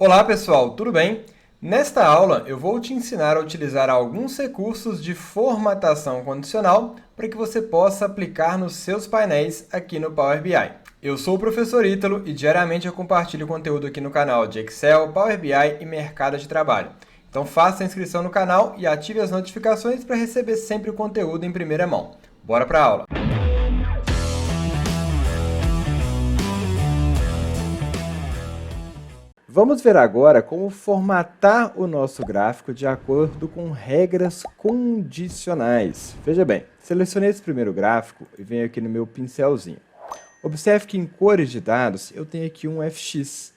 Olá pessoal, tudo bem? Nesta aula eu vou te ensinar a utilizar alguns recursos de formatação condicional para que você possa aplicar nos seus painéis aqui no Power BI. Eu sou o professor Ítalo e diariamente eu compartilho conteúdo aqui no canal de Excel, Power BI e mercado de trabalho. Então faça a inscrição no canal e ative as notificações para receber sempre o conteúdo em primeira mão. Bora para a aula! Vamos ver agora como formatar o nosso gráfico de acordo com regras condicionais. Veja bem, selecionei esse primeiro gráfico e venho aqui no meu pincelzinho. Observe que em cores de dados eu tenho aqui um FX.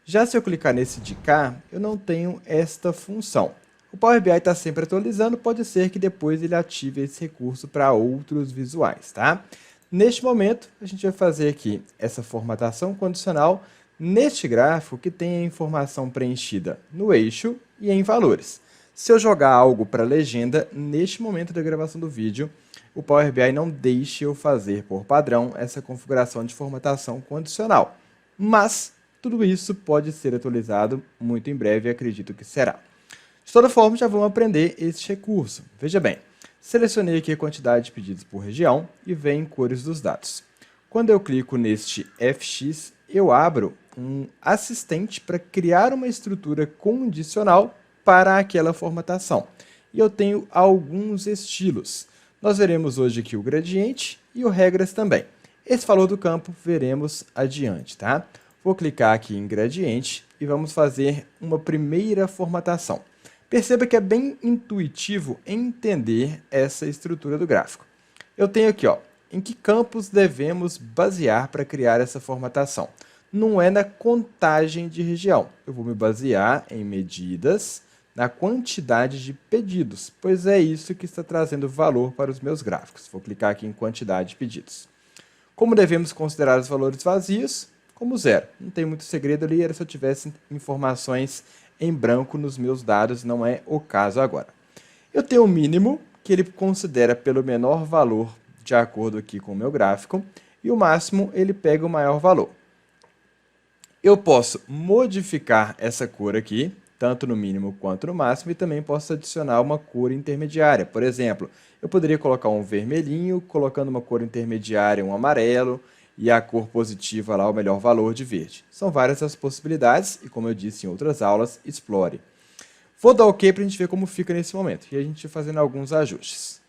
Já se eu clicar nesse de cá, eu não tenho esta função. O Power BI está sempre atualizando, pode ser que depois ele ative esse recurso para outros visuais, tá? Neste momento, a gente vai fazer aqui essa formatação condicional neste gráfico que tem a informação preenchida no eixo e em valores. Se eu jogar algo para a legenda, neste momento da gravação do vídeo, o Power BI não deixa eu fazer por padrão essa configuração de formatação condicional. Mas tudo isso pode ser atualizado muito em breve e acredito que será. De toda forma, já vamos aprender este recurso. Veja bem, selecionei aqui a quantidade de pedidos por região e vem em cores dos dados. Quando eu clico neste FX, eu abro um assistente para criar uma estrutura condicional para aquela formatação. E eu tenho alguns estilos. Nós veremos hoje aqui o gradiente e o regras também. Esse valor do campo veremos adiante, tá? Vou clicar aqui em gradiente e vamos fazer uma primeira formatação. Perceba que é bem intuitivo entender essa estrutura do gráfico. Eu tenho aqui, em que campos devemos basear para criar essa formatação. Não é na contagem de região. Eu vou me basear em medidas, na quantidade de pedidos, pois é isso que está trazendo valor para os meus gráficos. Vou clicar aqui em quantidade de pedidos. Como devemos considerar os valores vazios? Como zero. Não tem muito segredo ali, era se eu tivesse informações em branco nos meus dados, não é o caso agora. Eu tenho o mínimo, que ele considera pelo menor valor, de acordo aqui com o meu gráfico, e o máximo ele pega o maior valor. Eu posso modificar essa cor aqui, tanto no mínimo quanto no máximo, e também posso adicionar uma cor intermediária. Por exemplo, eu poderia colocar um vermelhinho, colocando uma cor intermediária, um amarelo, e a cor positiva lá, o melhor valor de verde. São várias as possibilidades, e como eu disse em outras aulas, explore. Vou dar OK para a gente ver como fica nesse momento, e a gente vai fazendo alguns ajustes.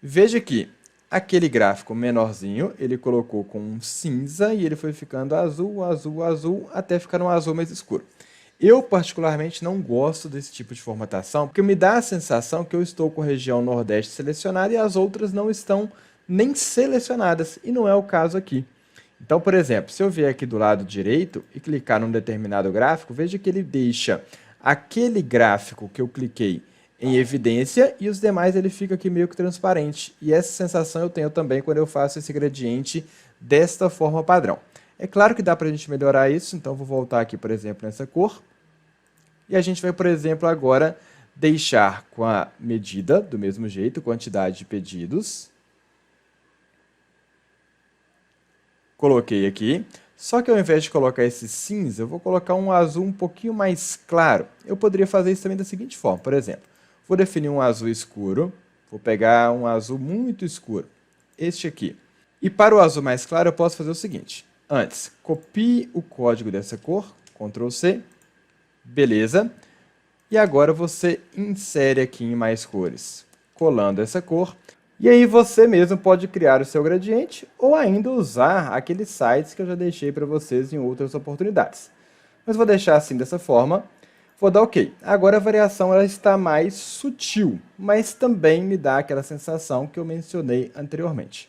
Veja que aquele gráfico menorzinho, ele colocou com um cinza e ele foi ficando azul, azul, azul, até ficar um azul mais escuro. Eu, particularmente, não gosto desse tipo de formatação, porque me dá a sensação que eu estou com a região Nordeste selecionada e as outras não estão nem selecionadas, e não é o caso aqui. Então, por exemplo, se eu vier aqui do lado direito e clicar num determinado gráfico, veja que ele deixa aquele gráfico que eu cliquei em evidência, e os demais ele fica aqui meio que transparente. E essa sensação eu tenho também quando eu faço esse gradiente desta forma padrão. É claro que dá para a gente melhorar isso, então vou voltar aqui, por exemplo, nessa cor. E a gente vai, por exemplo, agora deixar com a medida do mesmo jeito, quantidade de pedidos. Coloquei aqui. Só que ao invés de colocar esse cinza, eu vou colocar um azul um pouquinho mais claro. Eu poderia fazer isso também da seguinte forma, por exemplo. Vou definir um azul escuro, vou pegar um azul muito escuro, este aqui. E para o azul mais claro eu posso fazer o seguinte, antes, copie o código dessa cor, Ctrl C, beleza, e agora você insere aqui em mais cores, colando essa cor, e aí você mesmo pode criar o seu gradiente ou ainda usar aqueles sites que eu já deixei para vocês em outras oportunidades. Mas vou deixar assim dessa forma. Vou dar OK. Agora a variação ela está mais sutil, mas também me dá aquela sensação que eu mencionei anteriormente.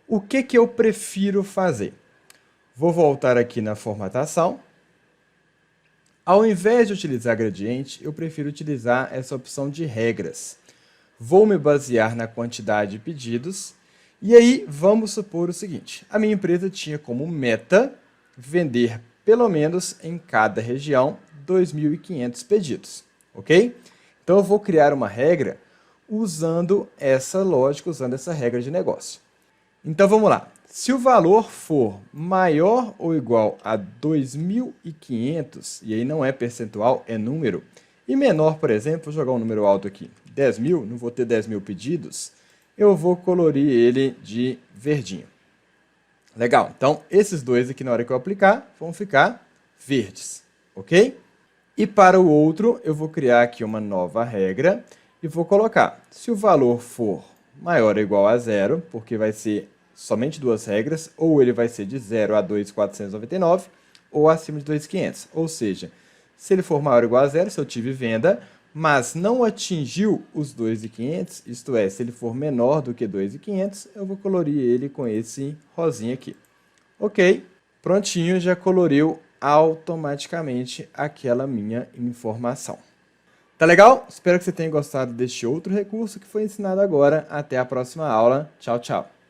O que eu prefiro fazer? Vou voltar aqui na formatação. Ao invés de utilizar gradiente, eu prefiro utilizar essa opção de regras. Vou me basear na quantidade de pedidos. E aí, vamos supor o seguinte. A minha empresa tinha como meta vender pelo menos em cada região 2.500 pedidos, ok? Então eu vou criar uma regra usando essa lógica, usando essa regra de negócio. Então vamos lá. Se o valor for maior ou igual a 2.500, e aí não é percentual, é número, e menor, por exemplo, vou jogar um número alto aqui, 10.000, não vou ter 10.000 pedidos, eu vou colorir ele de verdinho. Legal, então esses dois aqui na hora que eu aplicar vão ficar verdes, ok? E para o outro eu vou criar aqui uma nova regra e vou colocar, se o valor for maior ou igual a zero, porque vai ser somente duas regras, ou ele vai ser de 0 a 2.499, ou acima de 2.500. Ou seja, se ele for maior ou igual a zero, se eu tive venda, mas não atingiu os 2.500, isto é, se ele for menor do que 2.500, eu vou colorir ele com esse rosinha aqui. Ok, prontinho, já coloriu automaticamente aquela minha informação. Tá legal? Espero que você tenha gostado deste outro recurso que foi ensinado agora. Até a próxima aula. Tchau, tchau.